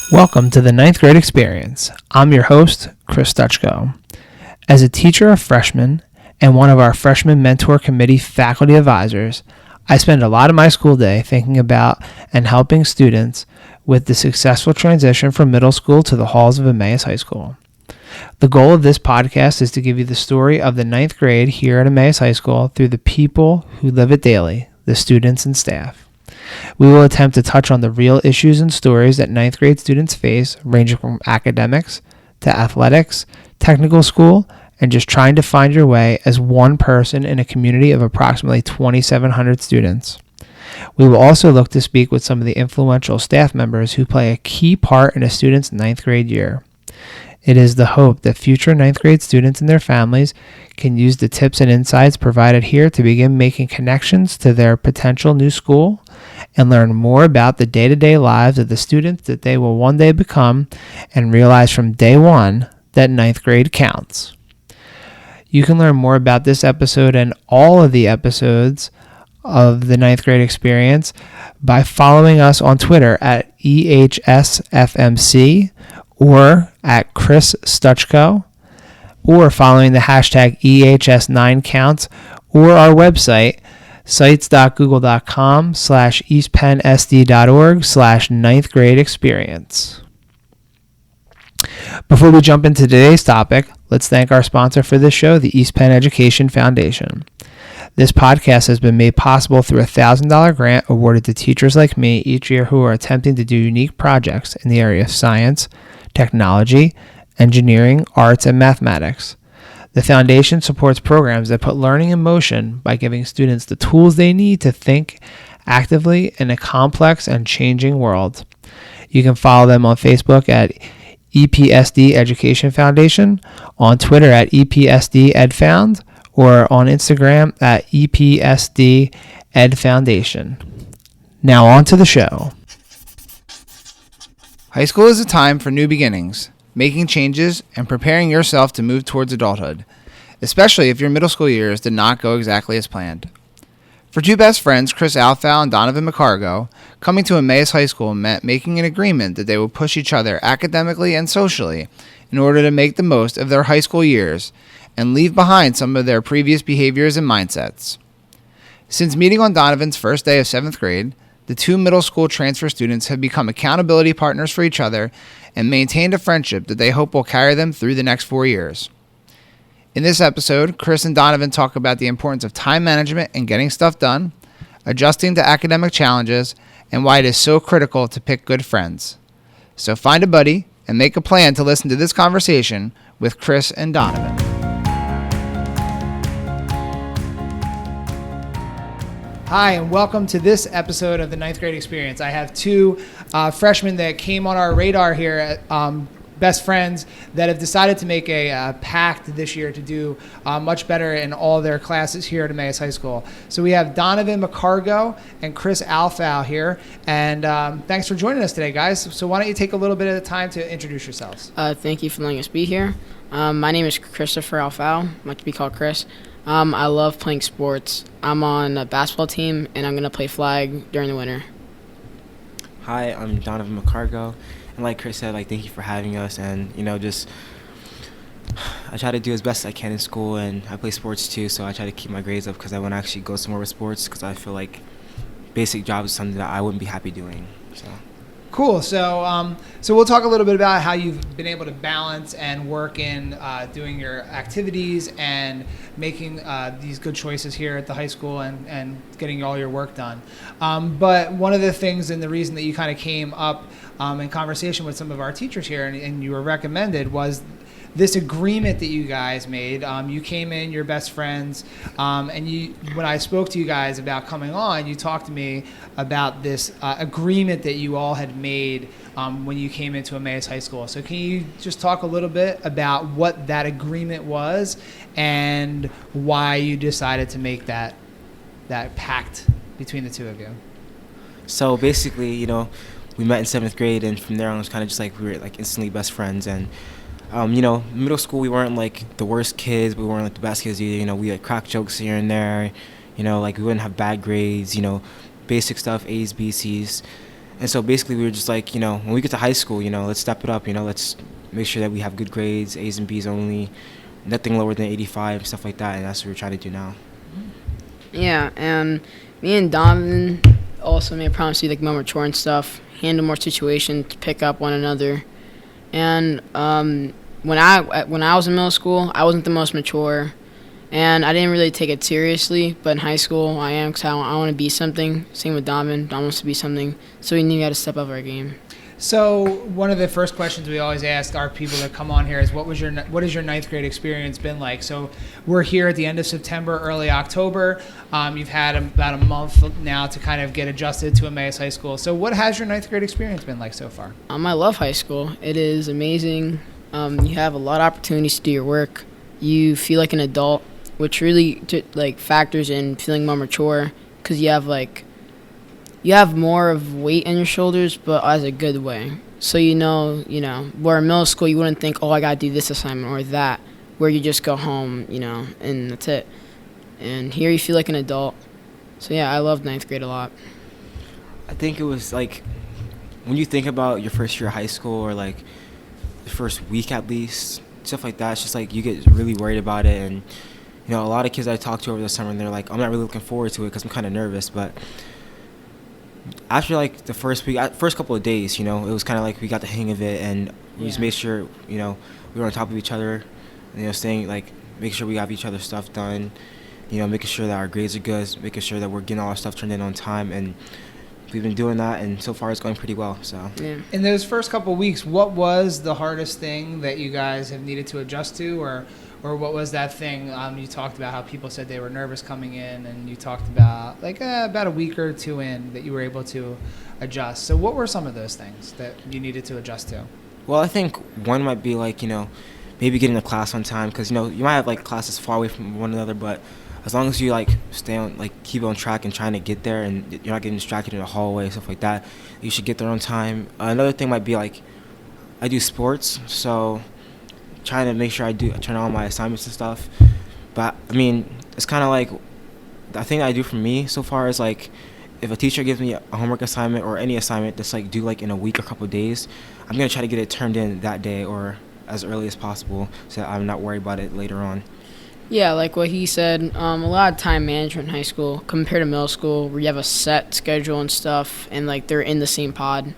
Welcome to the ninth grade experience. I'm your host, Chris Dutchko. As a teacher of freshmen and one of our freshman mentor committee faculty advisors, I spend a lot of my school day thinking about and helping students with the successful transition from middle school to the halls of Emmaus High School. The goal of this podcast is to give you the story of the ninth grade here at Emmaus High School through the people who live it daily, the students and staff. We will attempt to touch on the real issues and stories that ninth grade students face, ranging from academics to athletics, technical school, and just trying to find your way as one person in a community of approximately 2,700 students. We will also look to speak with some of the influential staff members who play a key part in a student's ninth grade year. It is the hope that future ninth grade students and their families can use the tips and insights provided here to begin making connections to their potential new school and learn more about the day-to-day lives of the students that they will one day become and realize from day one that ninth grade counts. You can learn more about this episode and all of the episodes of the ninth grade experience by following us on Twitter at EHSFMC or at Chris Stutchko, or following the hashtag EHS9counts, or our website, sites.google.com/eastpennsd.org/ninth grade experience. Before we jump into today's topic, let's thank our sponsor for this show, the East Penn Education Foundation. This podcast has been made possible through a $1,000 grant awarded to teachers like me each year who are attempting to do unique projects in the area of science, technology, engineering, arts, and mathematics. The foundation supports programs that put learning in motion by giving students the tools they need to think actively in a complex and changing world. You can follow them on Facebook at EPSD Education Foundation, on Twitter at EPSD EdFound, or on Instagram at EPSD Ed Foundation. Now on to the show. High school is a time for new beginnings, making changes, and preparing yourself to move towards adulthood, especially if your middle school years did not go exactly as planned. For two best friends, Alfau and Donavan McCargo, coming to Emmaus High School meant making an agreement that they would push each other academically and socially in order to make the most of their high school years and leave behind some of their previous behaviors and mindsets. Since meeting on Donovan's first day of 7th grade, the two middle school transfer students have become accountability partners for each other and maintained a friendship that they hope will carry them through the next 4 years. In this episode, Chris and Donavan talk about the importance of time management and getting stuff done, adjusting to academic challenges, and why it is so critical to pick good friends. So find a buddy and make a plan to listen to this conversation with Chris and Donavan. Hi, and welcome to this episode of the ninth grade experience. I have two freshmen that came on our radar here at best friends that have decided to make a pact this year to do much better in all their classes here at Emmaus High School. So we have Donavan McCargo and Chris Alfau here, and thanks for joining us today, guys. So why don't you take a little bit of the time to introduce yourselves? Thank you for letting us be here. My name is Christopher Alfau. I like to be called Chris. I love playing sports. I'm on a basketball team, and I'm going to play flag during the winter. Hi, I'm Donavan McCargo. And like Chris said, thank you for having us. And, I try to do as best as I can in school, and I play sports too, so I try to keep my grades up because I want to actually go somewhere with sports because I feel like basic job is something that I wouldn't be happy doing. So. Cool. So we'll talk a little bit about how you've been able to balance and work in doing your activities and making these good choices here at the high school and getting all your work done. But one of the things and the reason that you kind of came up in conversation with some of our teachers here and you were recommended was this agreement that you guys made. You came in, you're best friends, and when I spoke to you guys about coming on, you talked to me about this agreement that you all had made when you came into Emmaus High School. So can you just talk a little bit about what that agreement was and why you decided to make that pact between the two of you? So basically, we met in 7th grade, and from there on it was kind of just we were instantly best friends. And middle school, we weren't the worst kids, but we weren't the best kids either. We had crack jokes here and there. We wouldn't have bad grades. Basic stuff, A's, B's, C's. And so basically we were just like, when we get to high school, let's step it up, let's make sure that we have good grades, A's and B's only, nothing lower than 85, stuff like that, and that's what we're trying to do now. Yeah, and me and Donovan also made a promise to be more mature and stuff, handle more situations, pick up one another. And when I was in middle school, I wasn't the most mature, and I didn't really take it seriously. But in high school, I am, because I want to be something. Same with Donovan. Donovan wants to be something. So we knew we had to step up our game. So one of the first questions we always ask our people that come on here is, what has your ninth grade experience been like? So we're here at the end of September, early October. You've had about a month now to kind of get adjusted to Emmaus High School. So what has your ninth grade experience been like so far? I love high school. It is amazing. You have a lot of opportunities to do your work. You feel like an adult, which really factors in feeling more mature, because you have more of weight on your shoulders, but as a good way. So where in middle school you wouldn't think, oh, I gotta do this assignment or that, where you just go home, and that's it. And here you feel like an adult. So yeah, I love ninth grade a lot. I think it was when you think about your first year of high school, or the first week at least, stuff like that, it's just you get really worried about it. And a lot of kids I talked to over the summer, and they're like, I'm not really looking forward to it because I'm kind of nervous. But after the first couple of days, it was kind of we got the hang of it, and we just made sure we were on top of each other, staying make sure we have each other's stuff done, making sure that our grades are good, making sure that we're getting all our stuff turned in on time, and we've been doing that, and so far it's going pretty well. So yeah. In those first couple of weeks, what was the hardest thing that you guys have needed to adjust to, or what was that thing? You talked about how people said they were nervous coming in, and you talked about about a week or two in that you were able to adjust. So what were some of those things that you needed to adjust to? Well, I think one might be maybe getting to class on time, because you might have classes far away from one another, but as long as you stay on keep on track and trying to get there, and you're not getting distracted in the hallway, stuff like that, you should get there on time. Another thing might be I do sports, so trying to make sure I turn on my assignments and stuff. But I mean, it's kind of the thing that I do for me so far is if a teacher gives me a homework assignment or any assignment that's due in a week or a couple of days, I'm gonna try to get it turned in that day or as early as possible, so that I'm not worried about it later on. Yeah, like what he said, a lot of time management in high school compared to middle school, where you have a set schedule and stuff, and they're in the same pod.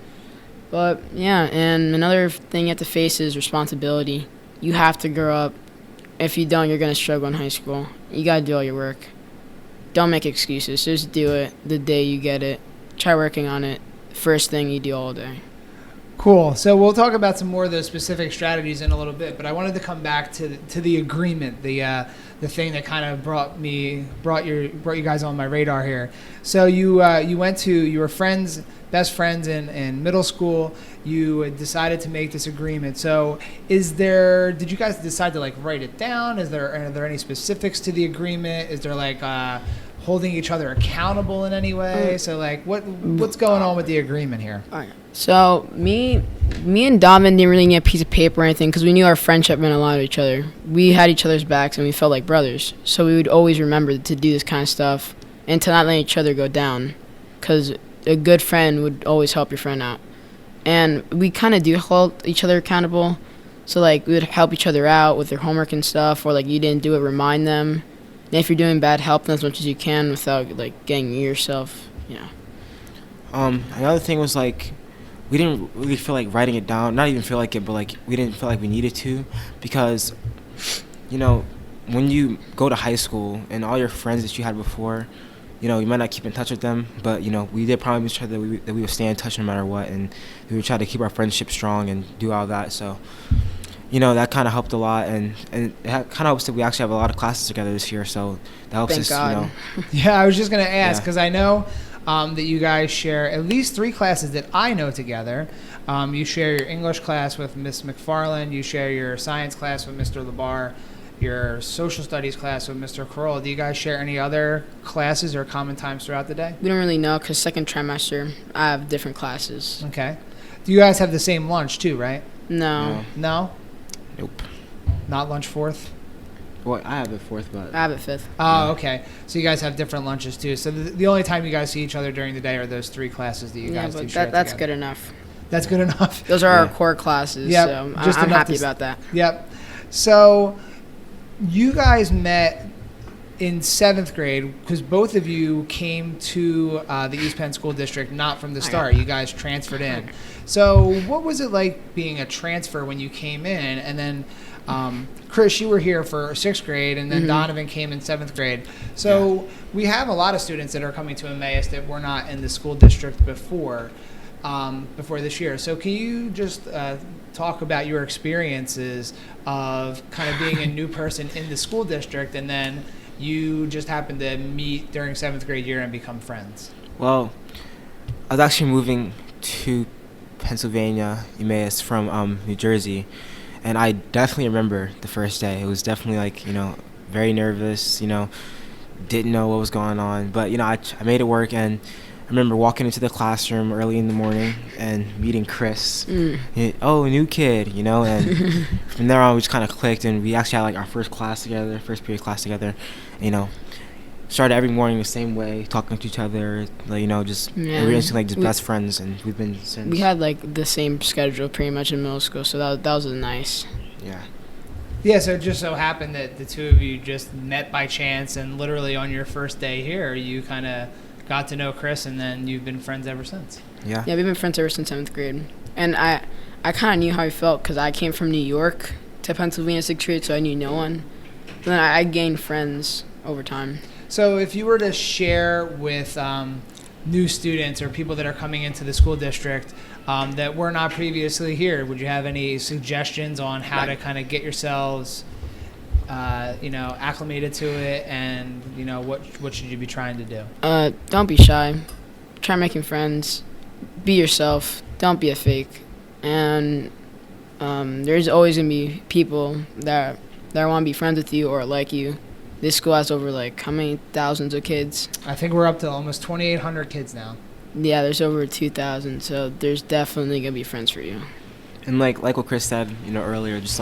But yeah, and another thing you have to face is responsibility. You have to grow up. If you don't, you're going to struggle in high school. You got to do all your work. Don't make excuses. Just do it the day you get it. Try working on it first thing you do all day. Cool. So we'll talk about some more of those specific strategies in a little bit, but I wanted to come back to the agreement, the thing that kind of brought you guys on my radar here. So you were best friends in middle school. You decided to make this agreement. So did you guys decide to write it down? Are there any specifics to the agreement? Is there holding each other accountable in any way? So what's going on with the agreement here? All right. So me and Donovan didn't really need a piece of paper or anything, because we knew our friendship meant a lot to each other. We had each other's backs, and we felt like brothers. So we would always remember to do this kind of stuff and to not let each other go down, because a good friend would always help your friend out. And we kind of do hold each other accountable. So we would help each other out with their homework and stuff, or you didn't do it, remind them. And if you're doing bad, help them as much as you can without getting yourself. Another thing was we didn't really feel like writing it down. Not even feel like it, but we didn't feel like we needed to, because when you go to high school and all your friends that you had before, you might not keep in touch with them, but we did promise each other that we would stay in touch no matter what, and we would try to keep our friendship strong and do all that. So that kind of helped a lot, and it kind of helps that we actually have a lot of classes together this year, so that helps Thank us. God. Yeah, I was just gonna ask, because Yeah. I know that you guys share at least 3 classes that I know together. You share your English class with Miss McFarland. You share your science class with Mr. Labar. Your social studies class with Mr. Carroll. Do you guys share any other classes or common times throughout the day? We don't really know, because second trimester, I have different classes. Okay. Do you guys have the same lunch too, right? No. No? Nope. Not lunch fourth? Well, I have it fourth, but I have it fifth. Oh, okay. So you guys have different lunches too. So the only time you guys see each other during the day are those 3 classes that you guys do share that's together. good enough. That's good enough. Those are our core classes, Yep, so just I'm enough happy to about that. Yep. So you guys met in 7th grade because both of you came to the East Penn School District not from the start. You guys transferred in. So what was it like being a transfer when you came in? And then Chris, you were here for 6th grade, and then Donovan came in 7th grade. So we have a lot of students that are coming to Emmaus that were not in the school district before this year. So can you just talk about your experiences of kind of being a new person in the school district, and then you just happened to meet during 7th grade year and become friends? Well, I was actually moving to Pennsylvania, Emmaus, from New Jersey, and I definitely remember the first day. It was definitely like, very nervous, didn't know what was going on, but I made it work. And I remember walking into the classroom early in the morning and meeting Chris. Oh, new kid, and from there on we just kind of clicked, and we actually had like our first period class together, started every morning the same way, talking to each other, we were instantly like just best friends, and we've been since. We had like the same schedule pretty much in middle school, so that was nice. Yeah, so it just so happened that the two of you just met by chance, and literally on your first day here, you kind of got to know Chris, and then you've been friends ever since. Yeah, we've been friends ever since 7th grade. And I kind of knew how he felt because I came from New York to Pennsylvania 6th grade, so I knew no one. And then I gained friends over time. So if you were to share with new students or people that are coming into the school district that were not previously here, would you have any suggestions on how to kind of get yourselves acclimated to it, and what should you be trying to do? Don't be shy. Try making friends. Be yourself. Don't be a fake. And there's always gonna be people that want to be friends with you or like you. This school has over how many thousands of kids? I think we're up to almost 2,800 kids now. Yeah, there's over 2,000, so there's definitely gonna be friends for you. And like what Chris said, earlier, just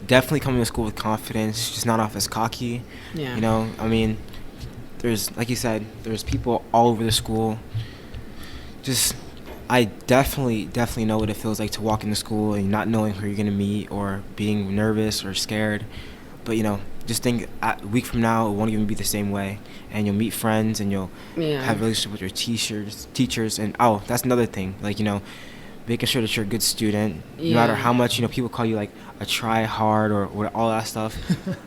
definitely coming to school with confidence, just not off as cocky. Yeah. There's, like you said, there's people all over the school. I definitely know what it feels like to walk into school and not knowing who you're going to meet or being nervous or scared. But, just think a week from now, it won't even be the same way. And you'll meet friends, and you'll have a relationship with your teachers. And, that's another thing. Making sure that you're a good student, no matter how much, people call you, a try-hard or all that stuff.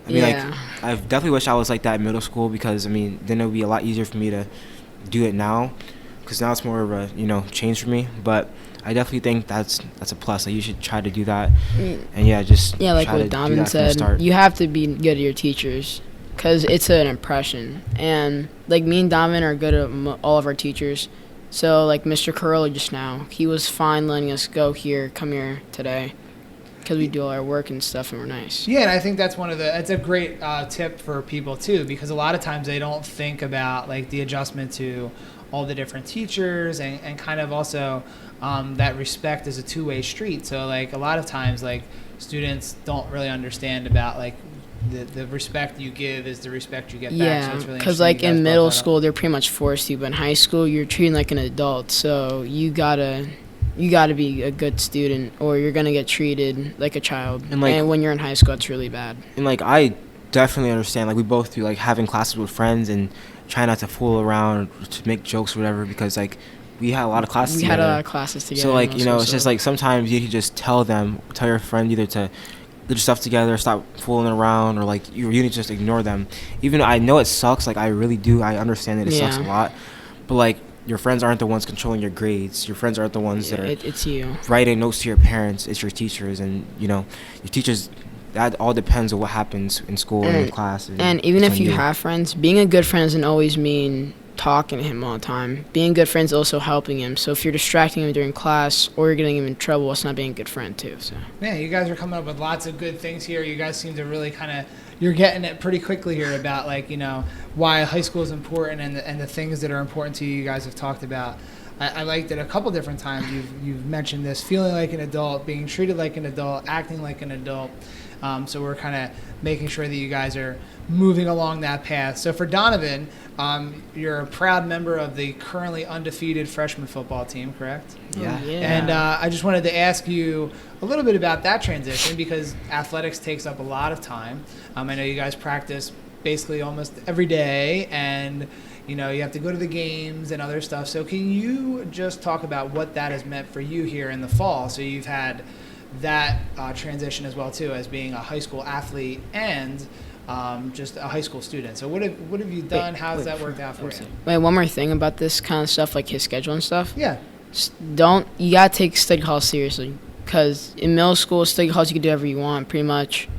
I definitely wish I was like that in middle school, because, then it would be a lot easier for me to do it now, because now it's more of a, change for me. But I definitely think that's a plus. You should try to do that. And, like what Donovan said, you have to be good at your teachers, because it's an impression. And, me and Donovan are good at all of our teachers. So, Mr. Curley just now, he was fine letting us come here today, because we do all our work and stuff, and we're nice. Yeah, and I think that's it's a great tip for people, too, because a lot of times they don't think about, the adjustment to all the different teachers, and kind of also that respect is a two-way street. So, a lot of times, students don't really understand about, the respect you give is the respect you get back. Yeah, because in middle school they're pretty much forced to, but in high school you're treated like an adult, so you gotta be a good student, or you're gonna get treated like a child. And when you're in high school, it's really bad. And I definitely understand. We both do having classes with friends and try not to fool around or to make jokes or whatever, because we had a lot of classes together. We had a lot of classes together. So it's just sometimes you could just tell your friend either to do stuff together, stop fooling around, or you need to just ignore them. Even though I know it sucks, I really do. I understand that it sucks a lot, but your friends aren't the ones controlling your grades. Your friends aren't the ones that are it's you writing notes to your parents. It's your teachers, and your teachers. That all depends on what happens in school and in class. And even if you have friends, being a good friend doesn't always mean talking to him all the time. Being good friends is also helping him. So if you're distracting him during class or you're getting him in trouble, it's not being a good friend too. So man, you guys are coming up with lots of good things here. You guys seem to really you're getting it pretty quickly here about why high school is important, and the things that are important to you. You guys have talked about. I liked it a couple different times. You've mentioned this, feeling like an adult, being treated like an adult, acting like an adult. So we're kind of making sure that you guys are moving along that path. So for Donavan, you're a proud member of the currently undefeated freshman football team, correct? Yeah. Oh, yeah. And I just wanted to ask you a little bit about that transition, because athletics takes up a lot of time. I know you guys practice basically almost every day, and you have to go to the games and other stuff. So can you just talk about what that has meant for you here in the fall? So you've had that transition as well too, as being a high school athlete and just a high school student. So what have you done? How's that worked out for you? Wait, one more thing about this kind of stuff, like his schedule and stuff. Yeah. You gotta take study halls seriously, because in middle school, study halls you can do whatever you want pretty much,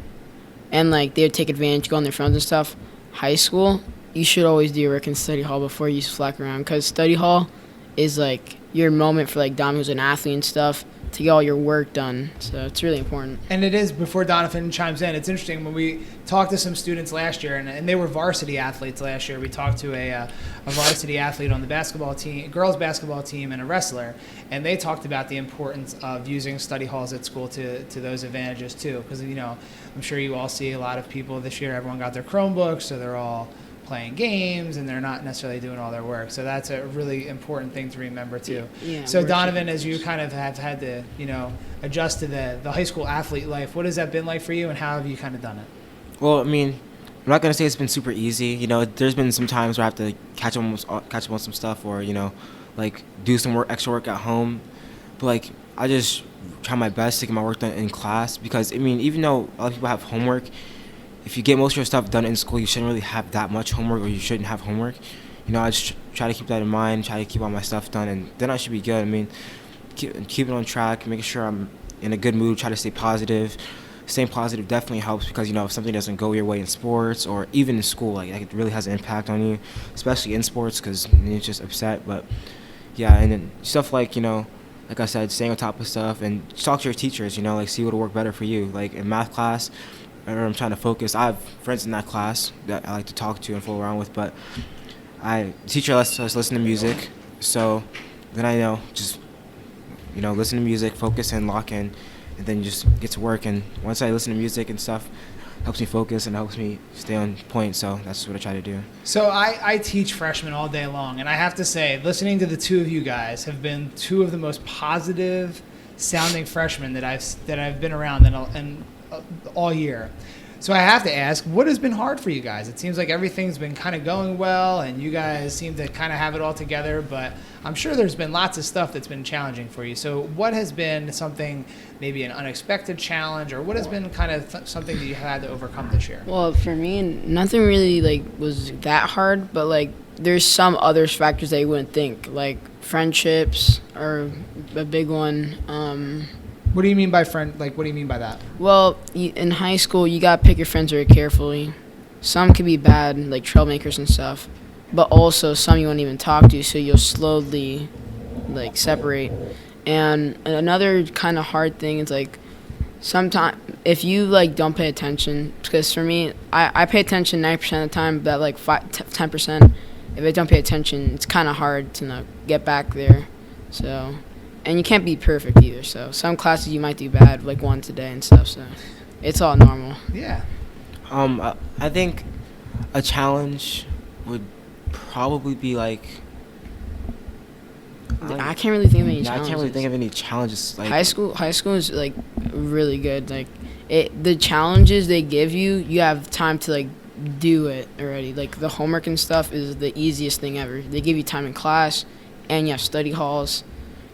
and like they would take advantage, go on their phones and stuff. High school, you should always do your work in study hall before you slack around, because study hall is like your moment for like Dom, who's an athlete and stuff, to get all your work done. So it's really important. And it is, before Donavan chimes in, it's interesting when we talked to some students last year, and they were varsity athletes last year. We talked to a varsity athlete on the basketball team, girls basketball team, and a wrestler, and they talked about the importance of using study halls at school to those advantages too. Because I'm sure you all see a lot of people this year, everyone got their Chromebooks, so they're all playing games and they're not necessarily doing all their work. So that's a really important thing to remember too. Yeah, so Donavan, as you kind of have had to, adjust to the high school athlete life, what has that been like for you, and how have you kind of done it? Well, I mean, I'm not gonna say it's been super easy. There's been some times where I have to catch up on some stuff, or like do some extra work at home. But like I just try my best to get my work done in class, because I mean, even though a lot of people have homework, if you get most of your stuff done in school, you shouldn't really have that much homework, or you shouldn't have homework. I just try to keep that in mind, try to keep all my stuff done, and then I should be good. I mean, keep it on track, making sure I'm in a good mood, try to stay positive. Staying positive definitely helps, because, if something doesn't go your way in sports or even in school, like it really has an impact on you, especially in sports, because you're just upset. But, yeah, and then stuff like, like I said, staying on top of stuff, and just talk to your teachers, like see what will work better for you. Like in math class, I'm trying to focus. I have friends in that class that I like to talk to and fool around with, but the teacher lets us listen to music, so then I just listen to music, focus and lock in, and then just get to work. And once I listen to music and stuff, it helps me focus and helps me stay on point. So that's what I try to do. So I teach freshmen all day long, and I have to say, listening to the two of you guys have been two of the most positive sounding freshmen that I've been around and all year. So I have to ask, what has been hard for you guys? It seems like everything's been kind of going well, and you guys seem to kind of have it all together, but I'm sure there's been lots of stuff that's been challenging for you. So what has been something, maybe an unexpected challenge, or what has been kind of something that you had to overcome this year? Well, for me, nothing really was that hard, but there's some other factors that you wouldn't think, like friendships are a big one. What do you mean by friend? What do you mean by that? Well, in high school, you gotta pick your friends very carefully. Some could be bad, like troublemakers and stuff, but also some you won't even talk to, so you'll slowly separate. And another kind of hard thing is sometimes if you don't pay attention, because for me, I pay attention 90% of the time, but 10%, if I don't pay attention, it's kind of hard to get back there. So. And you can't be perfect either, so some classes you might do bad, once a day and stuff, so it's all normal. Yeah. I think a challenge would probably be I can't really think of any challenges. I can't really think of any challenges. High school is really good. The challenges they give you, you have time to do it already. The homework and stuff is the easiest thing ever. They give you time in class, and you have study halls.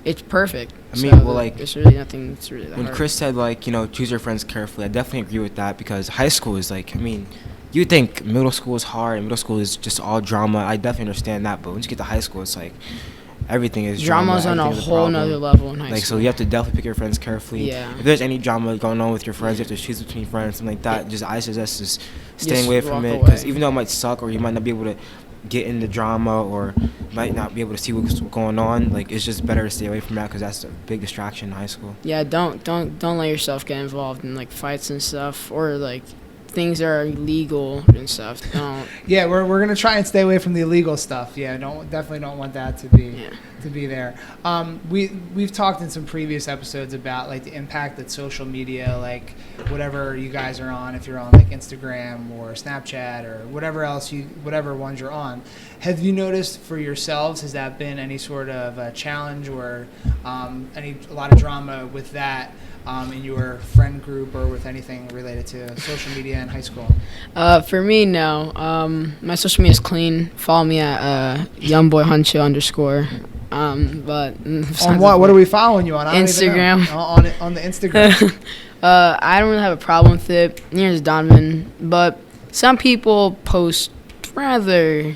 It's perfect. I mean, there's really nothing that's really that when hard. Chris said, choose your friends carefully, I definitely agree with that, because high school is you think middle school is hard and middle school is just all drama. I definitely understand that, but once you get to high school, it's everything is drama. Drama's on a whole nother level in high school. So you have to definitely pick your friends carefully. Yeah. If there's any drama going on with your friends, you have to choose between friends, something like that. I suggest just staying away from it, because even though it might suck, or you might not be able to get in the drama, or might not be able to see what's going on, it's just better to stay away from that, because that's a big distraction in high school. Yeah, don't let yourself get involved in fights and stuff, or things that are illegal and stuff. Don't. Yeah, we're gonna try and stay away from the illegal stuff. Yeah, definitely don't want that to be there. We've talked in some previous episodes about like the impact that social media, like whatever you guys are on, if you're on like Instagram or Snapchat or whatever ones you're on, have you noticed for yourselves, has that been any sort of a challenge or a lot of drama with that in your friend group or with anything related to social media in high school? For me, no. My social media is clean. Follow me at youngboyhuncho_. But on what are we following you on? I don't Instagram. Even know. On the Instagram. I don't really have a problem with it. Neither does Donovan, but some people post rather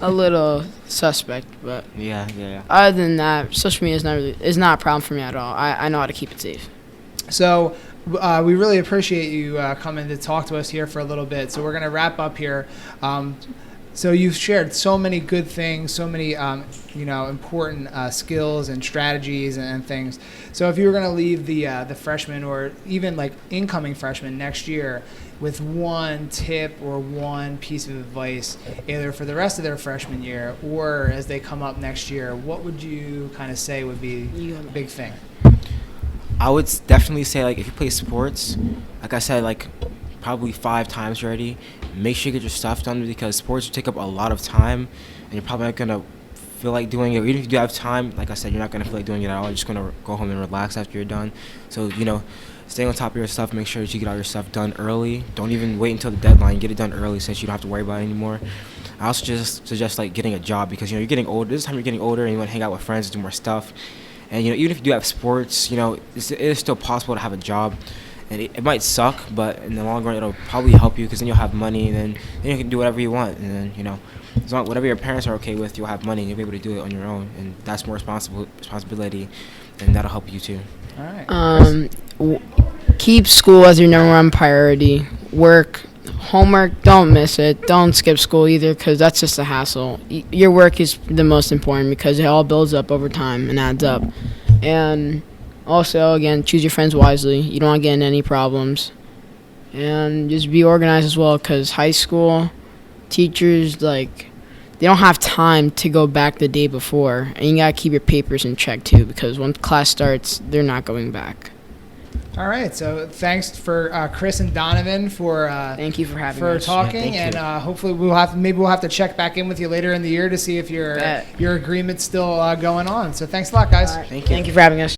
a little suspect. But Yeah. other than that, social media is not a problem for me at all. I know how to keep it safe. So we really appreciate you coming to talk to us here for a little bit. So we're going to wrap up here. So you've shared so many good things, so many important skills and strategies and things. So if you were going to leave the freshmen or even like incoming freshmen next year with one tip or one piece of advice, either for the rest of their freshman year or as they come up next year, what would you kind of say would be a big thing? I would definitely say, like, if you play sports, like I said, like probably 5 times already, make sure you get your stuff done, because sports will take up a lot of time and you're probably not going to feel like doing it. Even if you do have time, like I said, you're not going to feel like doing it at all. You're just going to go home and relax after you're done. So, stay on top of your stuff. Make sure that you get all your stuff done early. Don't even wait until the deadline. Get it done early so that you don't have to worry about it anymore. I also just suggest like getting a job, because you're getting older. This time you're getting older and you want to hang out with friends and do more stuff. And even if you do have sports, it is still possible to have a job. And it might suck, but in the long run, it'll probably help you, because then you'll have money, and then you can do whatever you want. And then, as long whatever your parents are okay with, you'll have money, and you'll be able to do it on your own. And that's more responsibility, and that'll help you too. All right. Keep school as your number one priority. Work, homework, don't miss it. Don't skip school either, because that's just a hassle. Your work is the most important, because it all builds up over time and adds up. And also, again, choose your friends wisely. You don't want to get in any problems. And just be organized as well, because high school teachers, they don't have time to go back the day before. And you got to keep your papers in check, too, because when class starts, they're not going back. All right. So thanks for Chris and Donovan for thank you for having us. Talking, and hopefully we'll have to check back in with you later in the year to see if your agreement's still going on. So thanks a lot, guys. Right. Thank you for having us.